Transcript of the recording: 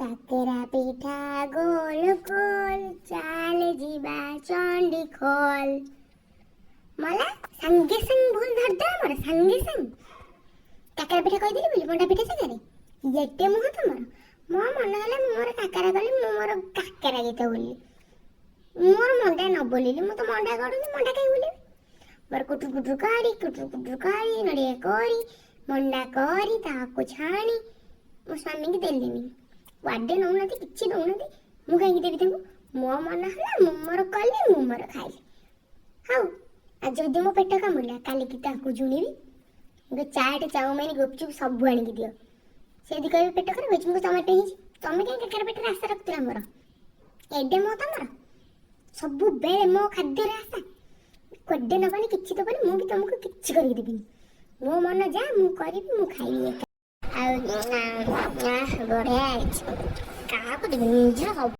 କାକେରା ପିଠା ଗୋଲ ଗୋଲ ଚାଲେ ଯିବା ଚଣ୍ଡିଖୋଲ। ମଲା ସାଙ୍ଗେ ସାଙ୍ଗେ ଭୁଲ ଧରିଦେଲା ମୋର ସାଙ୍ଗେ ସାଙ୍ଗେ। କାକେରା ପିଠା କହିଦେଲି ବୋଲି ମଣ୍ଡା ପିଠା ଜାଗାରେ ଏତେ ମୁହଁ ତମର। ମୋ ମନ ହେଲା ମୁଁ ମୋର କାକେରା କଲି, ମୁଁ ମୋର କାକେରା ଗୀତ ବୋଲିଲି। ମୋର ମଣ୍ଡା ନ ବୋଲିଲି, ମୁଁ ତ ମଣ୍ଡା କରୁନି, ମଣ୍ଡା କାହିଁ ବୋଲିବି? ମୋର କୁଟୁର କୁଟୁର କରି ନଡ଼ିଆ କରି ମଣ୍ଡା କରି ତାକୁ ଛାଣି ମୋ ସ୍ୱାମୀକି ଦେଲିନି। ୱାର୍ଡେ ନଉନାହାନ୍ତି, କିଛି ଦଉନାହାନ୍ତି, ମୁଁ କାହିଁକି ଦେବି ତାଙ୍କୁ? ମୋ ମନ ହେଲା ମୁଁ ମୋର କଲି, ମୁଁ ମୋର ଖାଇଲି। ହଉ, ଆଉ ଯଦି ମୋ ପେଟ କାମୁଡ଼ିଲା କାଲିକି ତାଙ୍କୁ ଜୁଣିବି। ଚାଟ ଚାଉମିନ ଗୁପଚୁପ ସବୁ ଆଣିକି ଦିଅ। ସେ ଯଦି କହିବେ ପେଟ ଖରାପ ହେଇଛି, ମୁଁ ତମ ପାଇଁ ହେଇଛି, ତମେ କାହିଁ କାକେରା ପିଠାରେ ଆଶା ରଖୁଥିଲ ମୋର? ଏଡେ ମୋ ତମର ସବୁବେଳେ ମୋ ଖାଦ୍ୟରେ ଆଶା। କୋଡେ ନବନି, କିଛି ଦବନି, ମୁଁ ବି ତମକୁ କିଛି କରିକି ଦେବିନି। ମୋ ମନ ଯାହା ମୁଁ କରିବି, ମୁଁ ଖାଇବି ଏକା। ଆଉ ବଢିଆ ହେଇଛି, କାହାକୁ ଦେବିନି, ନିଜେ ସବୁ।